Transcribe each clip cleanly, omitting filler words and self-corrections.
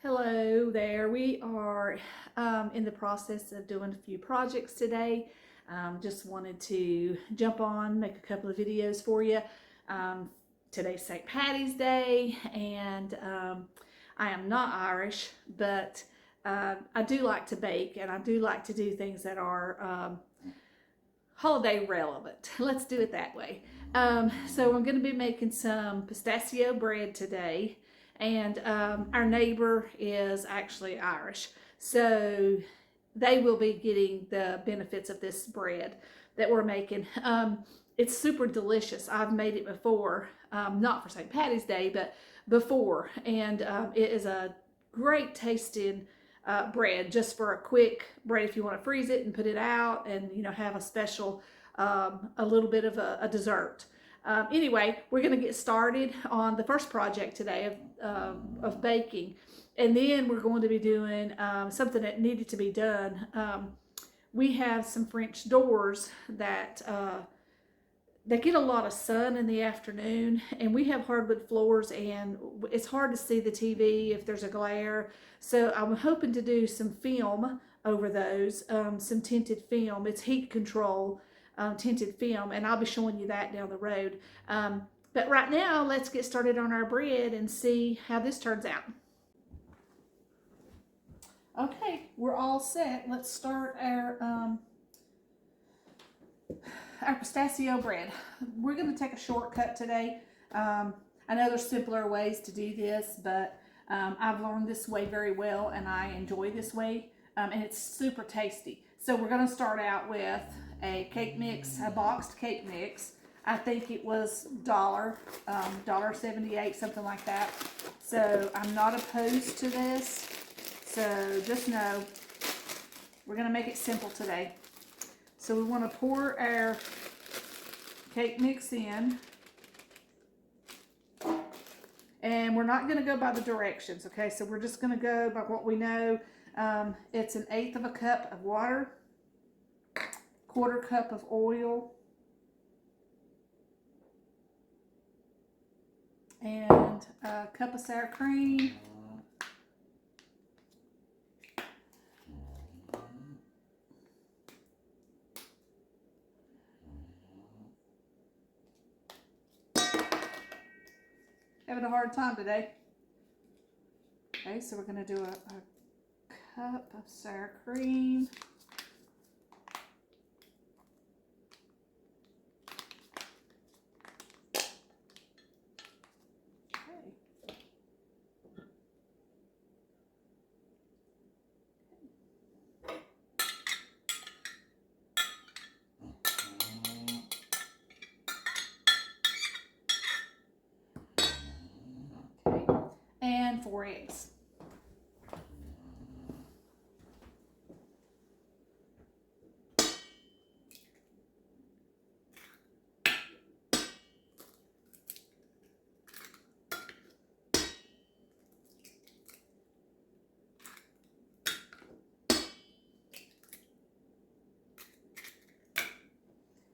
Hello there. We are in the process of doing a few projects today. Just wanted to jump on, make a couple of videos for you. Today's St. Patty's Day, and I am not Irish, but I do like to bake, and I do like to do things that are holiday relevant. Let's do it that way. So I'm going to be making some pistachio bread today. And our neighbor is actually Irish, so they will be getting the benefits of this bread that we're making. It's super delicious. I've made it before, not for St. Patty's Day, but before, and it is a great tasting bread, just for a quick bread if you want to freeze it and put it out, and have a special, a little bit of a dessert. Anyway, we're going to get started on the first project today of baking, and then we're going to be doing something that needed to be done. We have some French doors that get a lot of sun in the afternoon, and we have hardwood floors, and it's hard to see the TV if there's a glare. So I'm hoping to do some film over those, some tinted film. It's heat control. Tinted film, and I'll be showing you that down the road. But right now, let's get started on our bread and see how this turns out. Okay, we're all set. Let's start our pistachio bread. We're going to take a shortcut today. I know there's simpler ways to do this, but I've learned this way very well, and I enjoy this way, and it's super tasty. So we're going to start out with a cake mix, a boxed cake mix. I think it was $1.78, something like that. So I'm not opposed to this. So just know we're going to make it simple today. So we want to pour our cake mix in. And we're not going to go by the directions, okay? So we're just going to go by what we know. It's 1/8 cup of water, 1/4 cup of oil, and a cup of sour cream, having a hard time today. Okay, so we're going to do a cup of sour cream. And 4 eggs.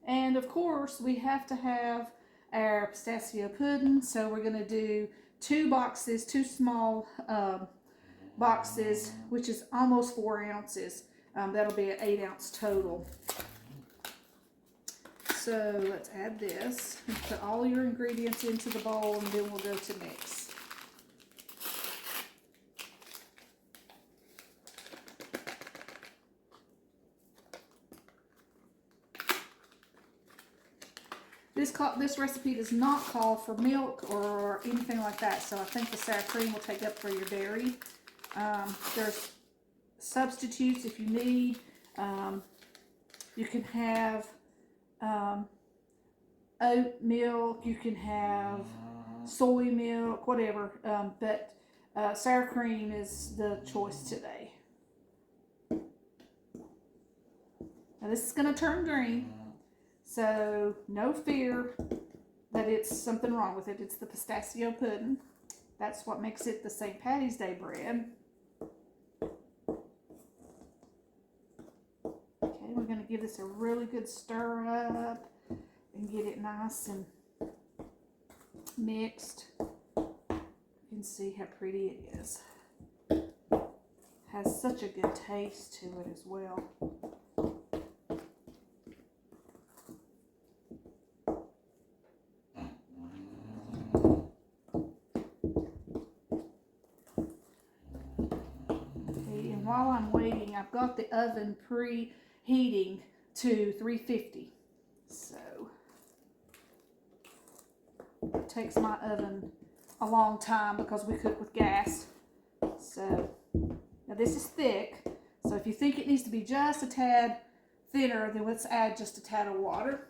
And of course, we have to have our pistachio pudding, so we're going to do 2 boxes, 2 small boxes, which is almost 4 ounces. That'll be an 8 ounce total. So let's add this and put all your ingredients into the bowl, and then we'll go to mix. This recipe does not call for milk or anything like that, so I think the sour cream will take up for your dairy. There's substitutes if you need. You can have oat milk, you can have soy milk, whatever, but sour cream is the choice today. Now this is going to turn green. So no fear that it's something wrong with it. It's the pistachio pudding. That's what makes it the St. Patty's Day bread. Okay, we're going to give this a really good stir up and get it nice and mixed. You can see how pretty it is. Has such a good taste to it as well. Okay, and while I'm waiting, I've got the oven preheating to 350. So it takes my oven a long time because we cook with gas. So now this is thick, so if you think it needs to be just a tad thinner, then let's add just a tad of water.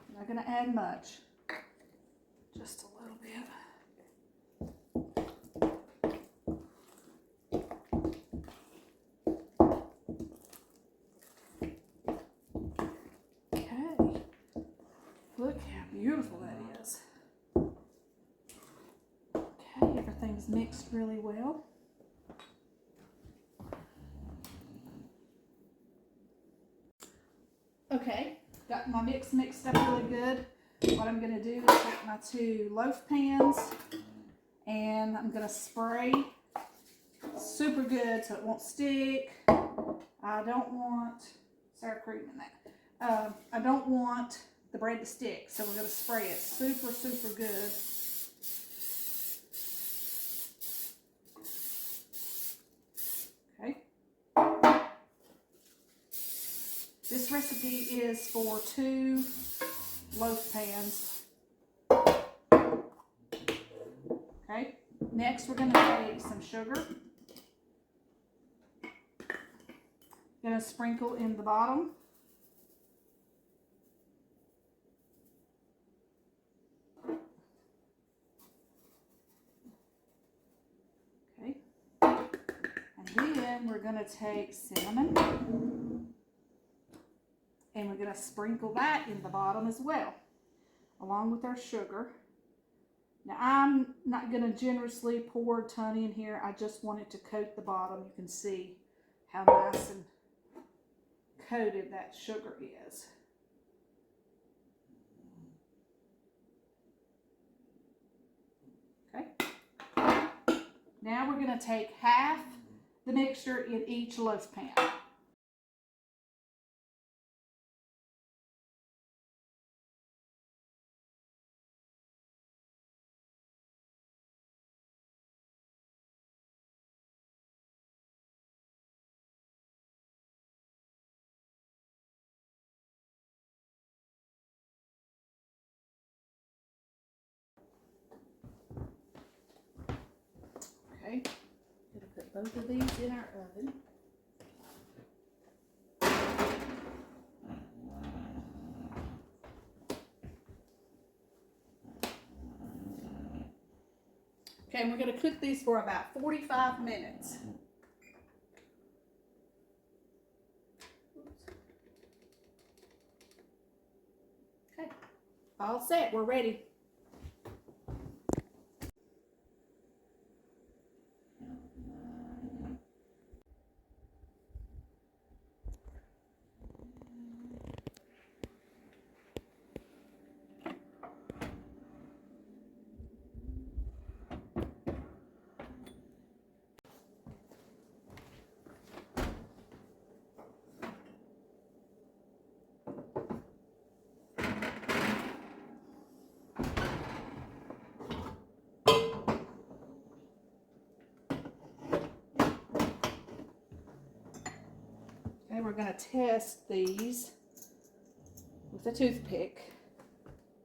I'm not going to add much, just a little bit. Okay, look how beautiful that is. Okay, everything's mixed really well. Okay, got my mix mixed up really good. What I'm going to do is take my 2 loaf pans and I'm going to spray super good so it won't stick. I don't want sour cream in that. I don't want the bread to stick, so we're going to spray it super, super good. Okay. This recipe is for 2 loaf pans. Okay. Next, we're going to take some sugar. Going to sprinkle in the bottom. Okay. And then we're going to take cinnamon. And we're going to sprinkle that in the bottom as well, along with our sugar. Now, I'm not going to generously pour a ton in here. I just want it to coat the bottom. You can see how nice and coated that sugar is. Okay. Now we're going to take half the mixture in each loaf pan. Okay, I'm going to put both of these in our oven. Okay, and we're going to cook these for about 45 minutes. Okay, all set, we're ready. Okay, we're going to test these with a toothpick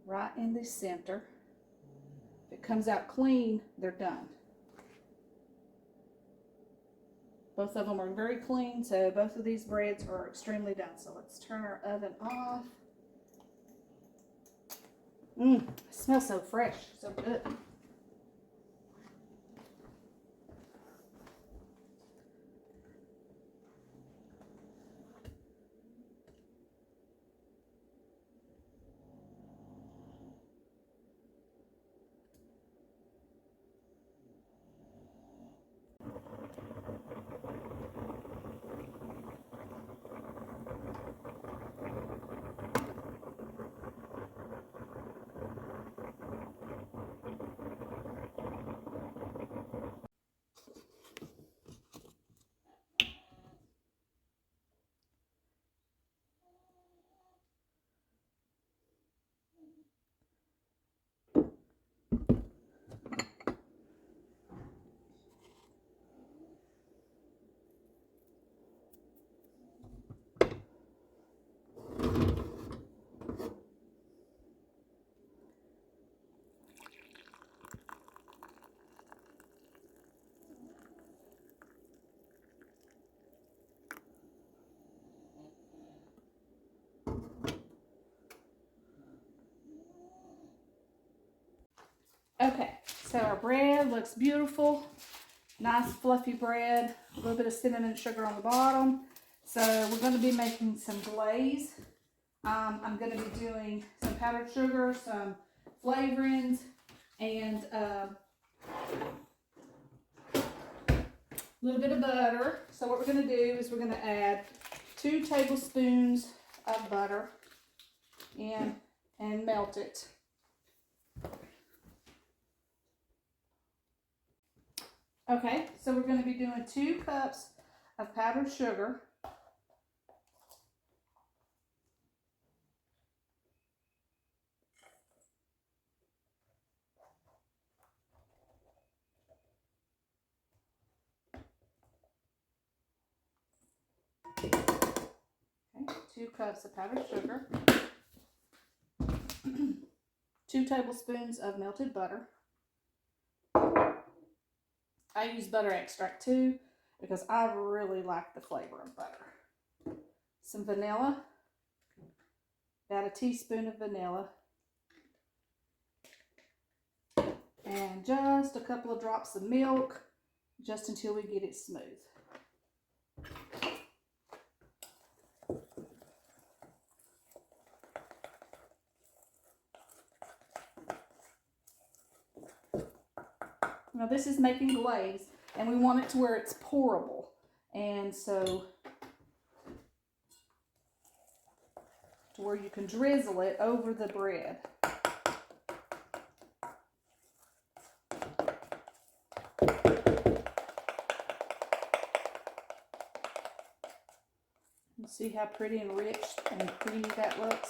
right in the center. If it comes out clean, they're done. Both of them are very clean, so both of these breads are extremely done. So let's turn our oven off. It smells so fresh, so good. So our bread looks beautiful. Nice fluffy bread. A little bit of cinnamon sugar on the bottom. So we're going to be making some glaze. I'm going to be doing some powdered sugar, some flavorings, and a little bit of butter. So what we're going to do is we're going to add 2 tablespoons of butter in and melt it. Okay, so we're going to be doing 2 cups of powdered sugar. Okay, 2 cups of powdered sugar. 2 tablespoons of melted butter. I use butter extract too because I really like the flavor of butter. Some vanilla, about a teaspoon of vanilla, and just a couple of drops of milk just until we get it smooth. Now this is making glaze, and we want it to where it's pourable, and so to where you can drizzle it over the bread. You see how pretty and rich and creamy that looks?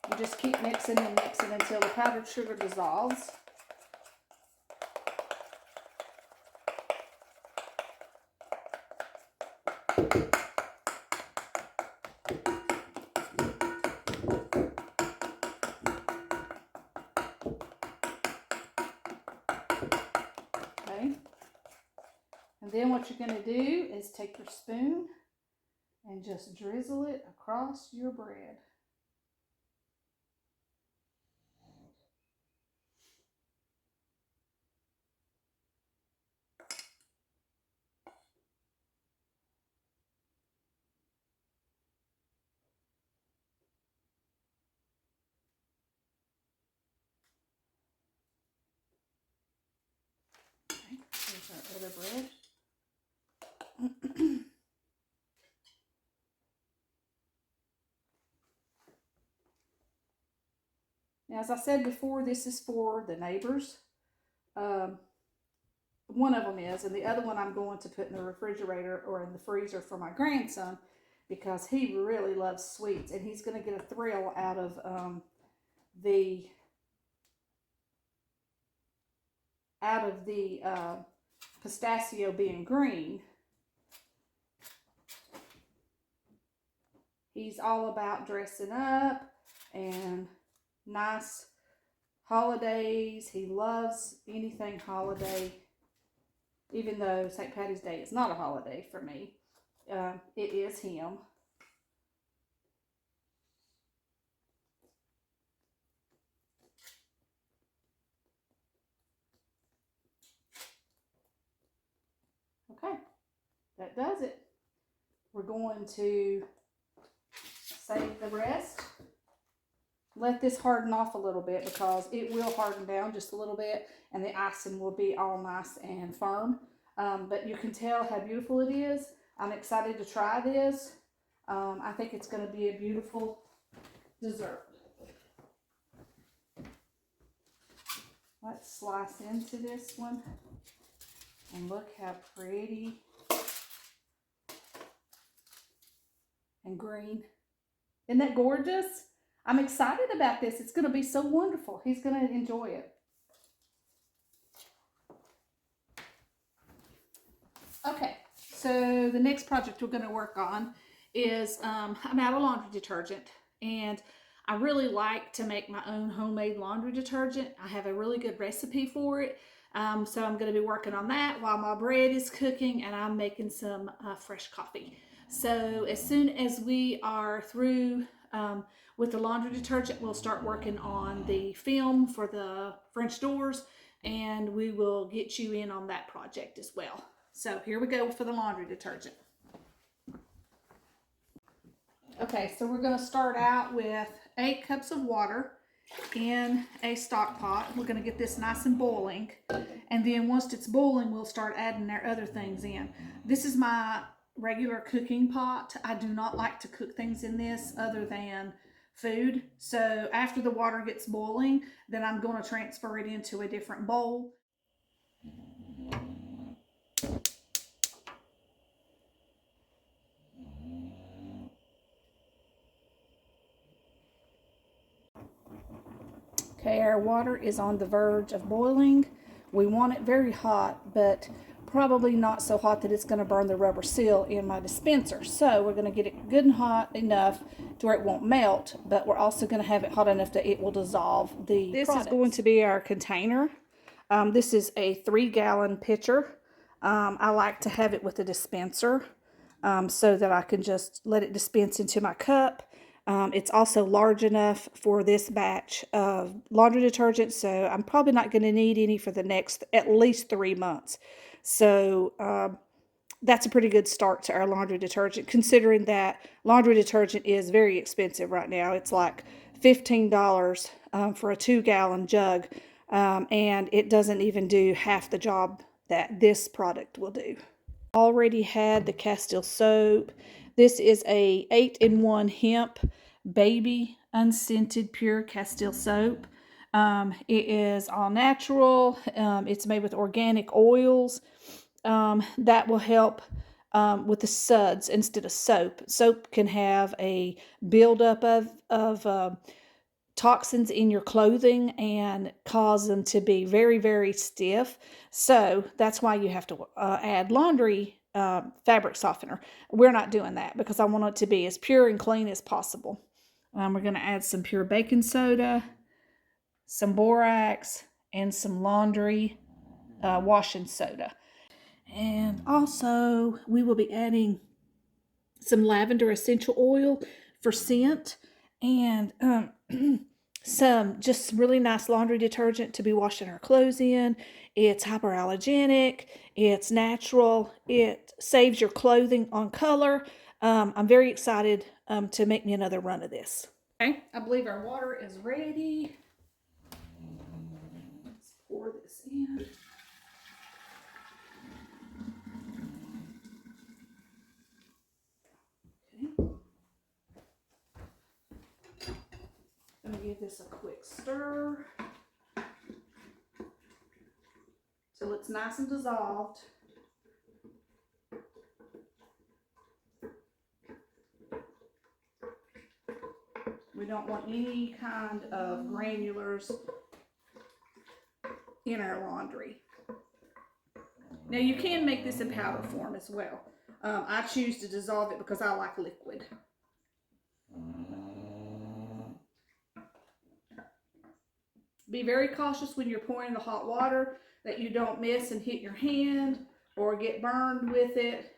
You just keep mixing and mixing until the powdered sugar dissolves. Okay. And then what you're going to do is take your spoon and just drizzle it across your bread. Okay, here's our other bread. Now, as I said before, this is for the neighbors. One of them is, and the other one I'm going to put in the refrigerator or in the freezer for my grandson because he really loves sweets, and he's going to get a thrill out of the pistachio being green. He's all about dressing up and nice holidays. He loves anything holiday, even though St. Patty's Day is not a holiday for me. It is him. Okay, that does it. We're going to save the rest. Let this harden off a little bit because it will harden down just a little bit and the icing will be all nice and firm. But you can tell how beautiful it is. I'm excited to try this. I think it's going to be a beautiful dessert. Let's slice into this one. And look how pretty and green. Isn't that gorgeous? I'm excited about this. It's going to be so wonderful. He's going to enjoy it. Okay, so the next project we're going to work on is I'm out of laundry detergent, and I really like to make my own homemade laundry detergent. I have a really good recipe for it. So I'm going to be working on that while my bread is cooking and I'm making some fresh coffee. So as soon as we are through with the laundry detergent, we'll start working on the film for the French doors, and we will get you in on that project as well. So here we go for the laundry detergent. Okay, so we're going to start out with 8 cups of water in a stock pot. We're going to get this nice and boiling, and then once it's boiling, we'll start adding our other things in. This is my regular cooking pot. I do not like to cook things in this other than food. So after the water gets boiling, then I'm going to transfer it into a different bowl. Okay, our water is on the verge of boiling. We want it very hot, but probably not so hot that it's going to burn the rubber seal in my dispenser. So we're going to get it good and hot enough to where it won't melt, but we're also going to have it hot enough that it will dissolve the products. This is going to be our container. This is a 3-gallon pitcher. I like to have it with a dispenser so that I can just let it dispense into my cup. It's also large enough for this batch of laundry detergent, so I'm probably not going to need any for the next at least 3 months. So that's a pretty good start to our laundry detergent, considering that laundry detergent is very expensive right now. It's like $15 for a 2-gallon jug, and it doesn't even do half the job that this product will do. Already had the Castile soap. This is a 8-in-1 hemp baby unscented pure Castile soap. It is all natural. It's made with organic oils. That will help with the suds instead of soap. Soap can have a buildup of toxins in your clothing and cause them to be very, very stiff. So that's why you have to add laundry fabric softener. We're not doing that because I want it to be as pure and clean as possible. We're going to add some pure baking soda, some borax, and some laundry washing soda. And also we will be adding some lavender essential oil for scent, and some just really nice laundry detergent to be washing our clothes in. It's hyperallergenic, it's natural, it saves your clothing on color. I'm very excited to make me another run of this. Okay, I believe our water is ready. Let's pour this in. I'm going to give this a quick stir till it's nice and dissolved. We don't want any kind of granulars in our laundry. Now you can make this in powder form as well. I choose to dissolve it because I like liquid. Be very cautious when you're pouring the hot water that you don't miss and hit your hand or get burned with it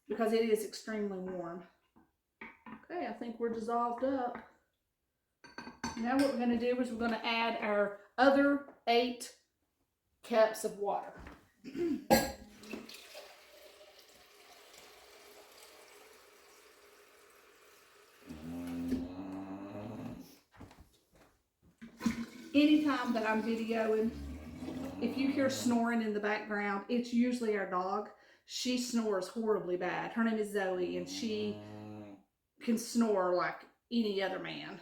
because it is extremely warm. Okay, I think we're dissolved up. Now what we're going to do is we're going to add our other 8 cups of water. Anytime that I'm videoing, if you hear snoring in the background, it's usually our dog. She snores horribly bad. Her name is Zoe, and she can snore like any other man.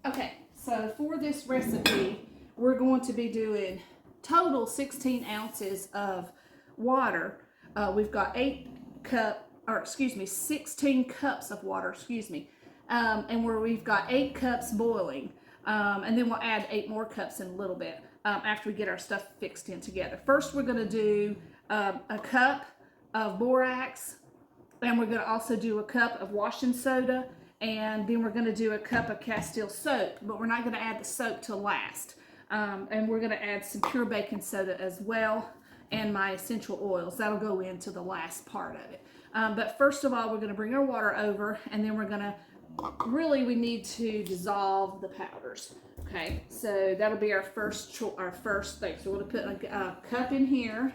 Okay, so for this recipe, we're going to be doing total 16 ounces of water. We've got 16 cups of water, and we've got 8 cups boiling. And then we'll add 8 more cups in a little bit after we get our stuff fixed in together. First, we're going to do a cup of borax, and we're going to also do a cup of washing soda and then we're going to do a cup of Castile soap, but we're not going to add the soap till last. And we're going to add some pure baking soda as well, and my essential oils. That'll go into the last part of it. But first of all, we're going to bring our water over, and then we're going to, we need to dissolve the powders. Okay, so that'll be our first thing. So we're going to put a cup in here.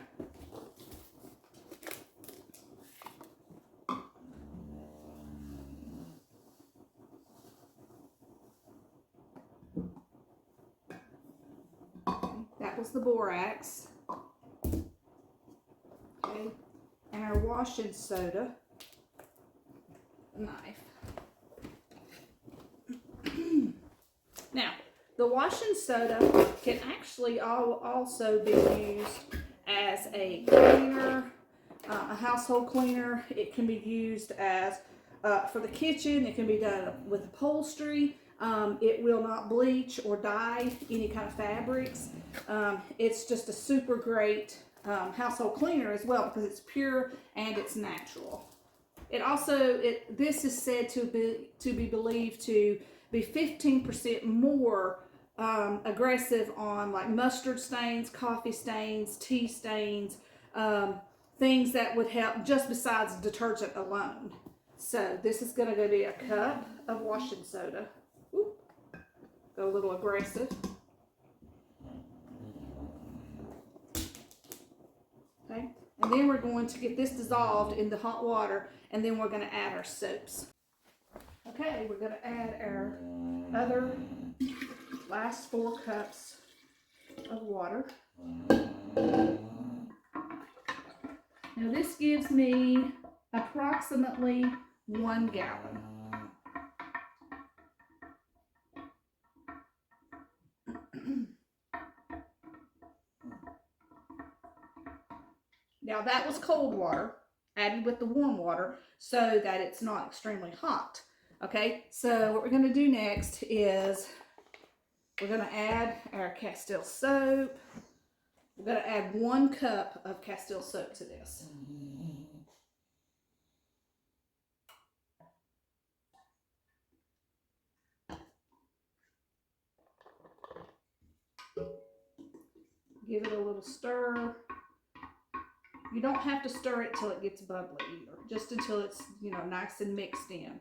That was the borax. Okay, and our washing soda, knife. Now, the washing soda can actually also be used as a cleaner, a household cleaner. It can be used as for the kitchen. It can be done with upholstery. It will not bleach or dye any kind of fabrics. It's just a super great household cleaner as well because it's pure and it's natural. It also, this is said to be believed to be 15% more aggressive on like mustard stains, coffee stains, tea stains, things that would help just besides detergent alone. So this is going to be a cup of washing soda. Ooh, go a little aggressive. Okay, and then we're going to get this dissolved in the hot water, and then we're going to add our soaps. Okay, we're going to add our other last 4 cups of water. Now this gives me approximately 1 gallon. Now that was cold water added with the warm water so that it's not extremely hot. Okay, so what we're going to do next is we're going to add our Castile soap. We're going to add 1 cup of Castile soap to this. Give it a little stir. You don't have to stir it till it gets bubbly either, just until it's, nice and mixed in.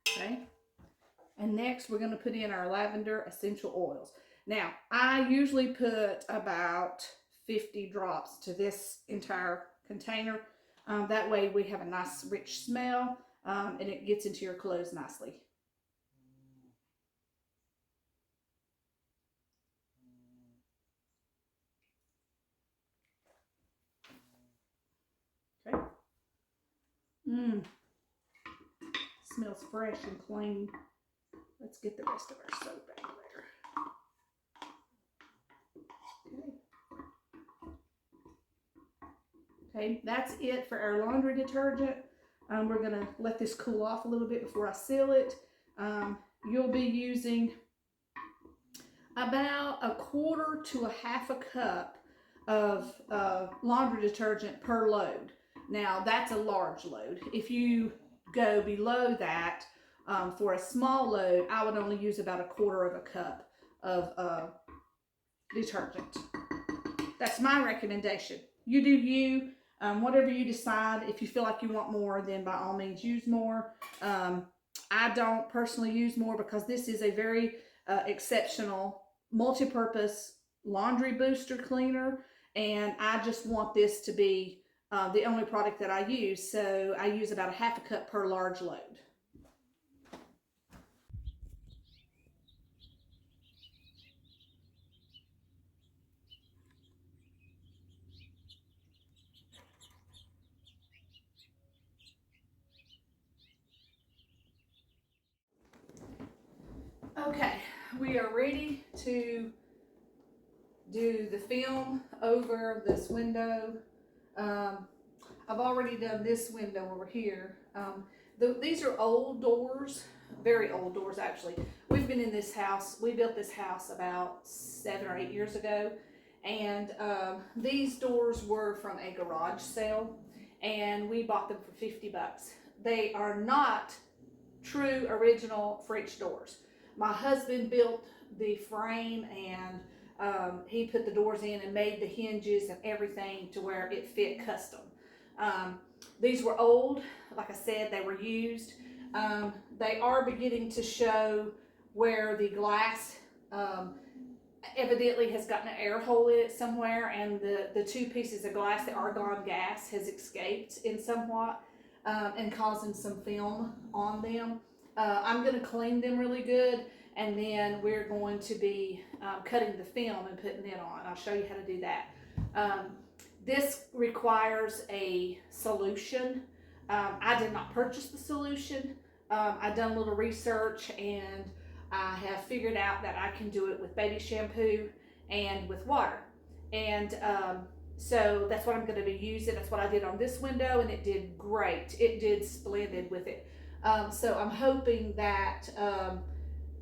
Okay. And next we're going to put in our lavender essential oils. Now, I usually put about 50 drops to this entire container. That way we have a nice rich smell and it gets into your clothes nicely. Okay. Smells fresh and clean. Let's get the rest of our soap out there. Okay, that's it for our laundry detergent. We're going to let this cool off a little bit before I seal it. You'll be using about 1/4 to 1/2 cup of laundry detergent per load. Now, that's a large load. If you go below that, for a small load, I would only use about 1/4 cup of detergent. That's my recommendation. You do you. Whatever you decide. If you feel like you want more, then by all means use more. I don't personally use more because this is a very exceptional multi-purpose laundry booster cleaner, and I just want this to be the only product that I use. So I use about 1/2 cup per large load. Okay, we are ready to do the film over this window. I've already done this window over here. These are old doors, very old doors actually. We've been in this house, we built this house about 7 or 8 years ago, and these doors were from a garage sale, and we bought them for 50 bucks. They are not true original French doors. My husband built the frame, and he put the doors in and made the hinges and everything to where it fit custom. These were old, like I said, they were used. They are beginning to show where the glass evidently has gotten an air hole in it somewhere, and the two pieces of glass, the argon gas, has escaped in somewhat and causing some film on them. I'm going to clean them really good, and then we're going to be cutting the film and putting it on. I'll show you how to do that. This requires a solution. I did not purchase the solution. I've done a little research, and I have figured out that I can do it with baby shampoo and with water. And so that's what I'm going to be using. That's what I did on this window, and it did great. It did splendid with it. So I'm hoping that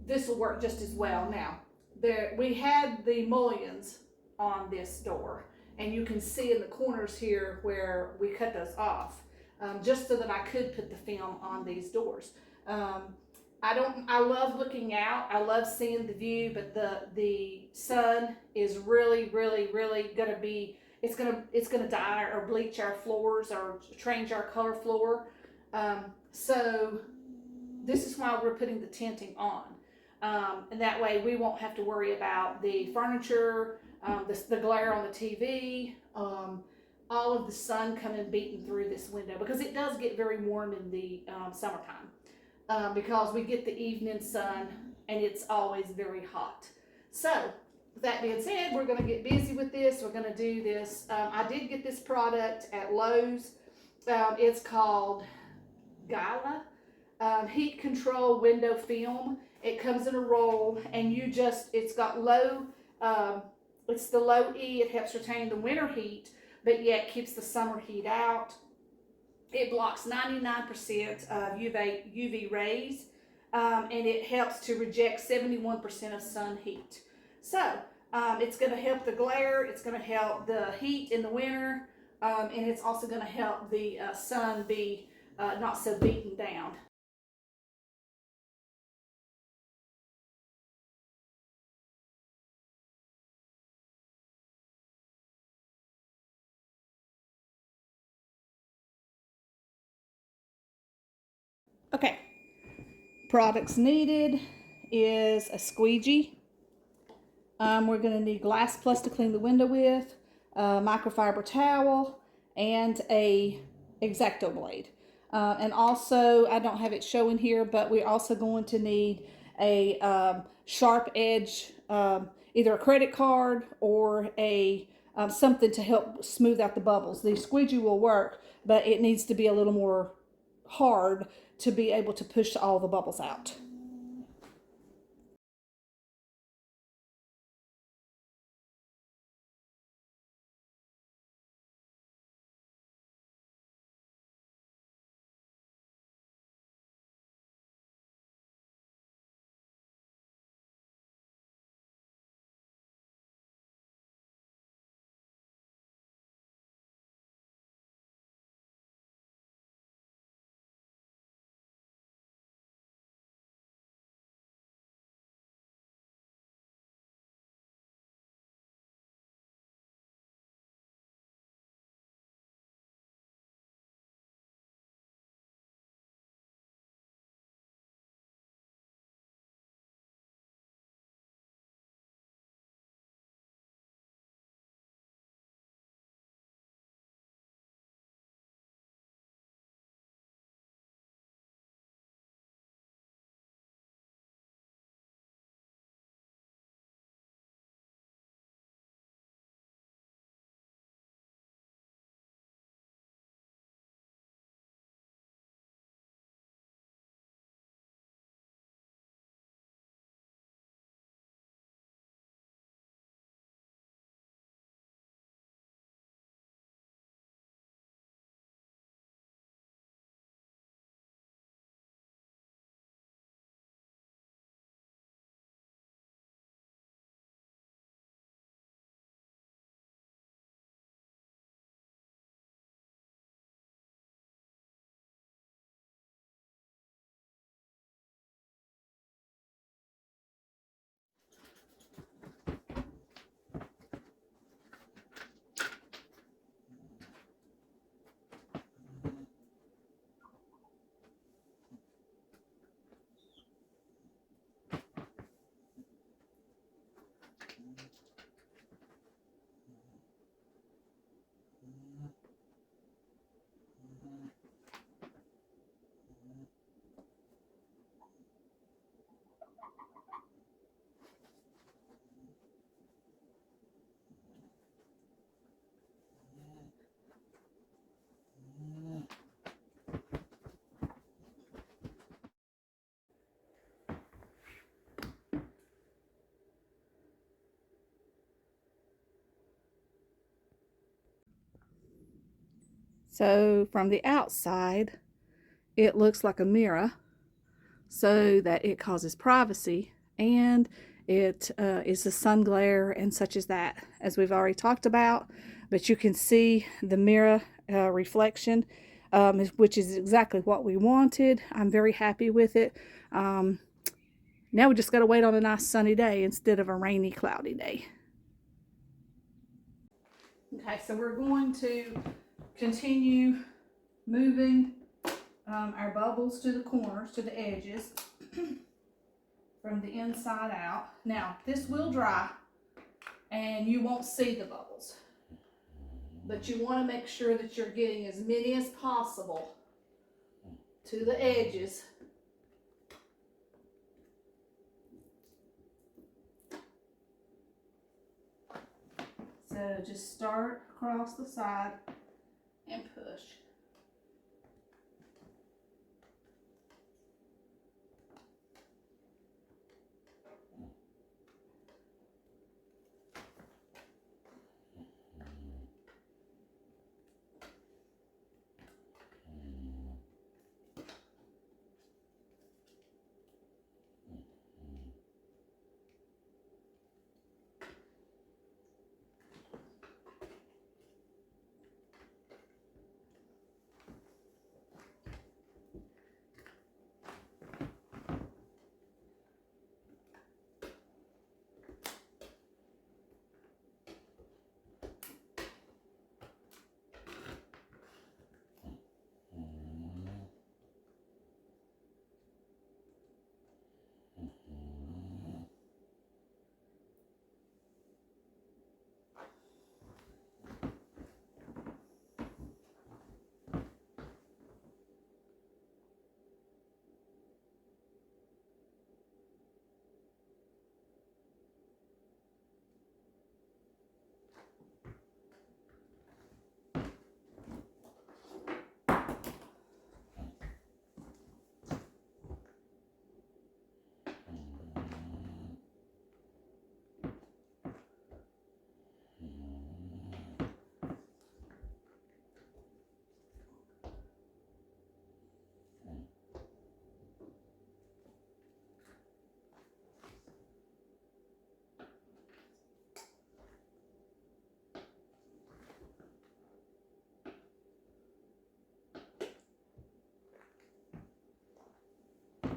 this will work just as well. Now, we had the mullions on this door, and you can see in the corners here where we cut those off, just so that I could put the film on these doors. I love looking out. I love seeing the view, but the sun is really gonna be, it's gonna dye or bleach our floors or change our color floor. So this is why we're putting the tinting on. And that way we won't have to worry about the furniture, the glare on the TV, all of the sun coming beating through this window, because it does get very warm in the summertime. Because we get the evening sun and it's always very hot. So with that being said, we're going to get busy with this. We're going to do this. I did get this product at Lowe's. It's called Gala Heat Control Window Film. It comes in a roll, and it's got low, it's the low E. It helps retain the winter heat, but yet keeps the summer heat out. It blocks 99% of UV rays, and it helps to reject 71% of sun heat. So it's going to help the glare, it's going to help the heat in the winter, and it's also going to help the sun be not so beaten down. Okay, products needed is a squeegee. We're going to need glass plus to clean the window with, a microfiber towel, and a X-Acto blade. And also, I don't have it showing here, but we're also going to need a sharp edge, either a credit card or a something to help smooth out the bubbles. The squeegee will work, but it needs to be a little more hard to be able to push all the bubbles out. So from the outside, it looks like a mirror so that it causes privacy, and it is the sun glare and such as that, as we've already talked about. But you can see the mirror reflection, which is exactly what we wanted. I'm very happy with it. Now we just got to wait on a nice sunny day instead of a rainy, cloudy day. Okay, so we're going to continue moving our bubbles to the corners, to the edges, from the inside out. Now, this will dry and you won't see the bubbles, but you want to make sure that you're getting as many as possible to the edges. So just start across the side and push.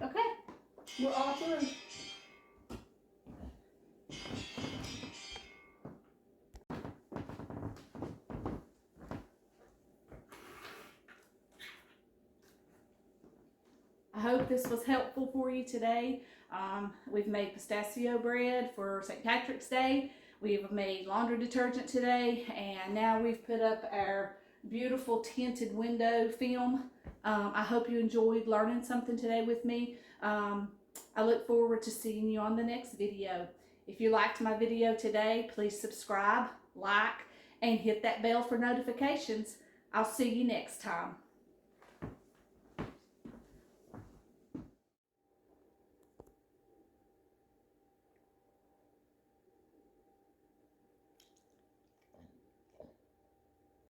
Okay, we're all through. I hope this was helpful for you today. We've made pistachio bread for St. Patrick's Day. We've made laundry detergent today, and now we've put up our beautiful tinted window film. I hope you enjoyed learning something today with me. I look forward to seeing you on the next video. If you liked my video today, please subscribe, like, and hit that bell for notifications. I'll see you next time.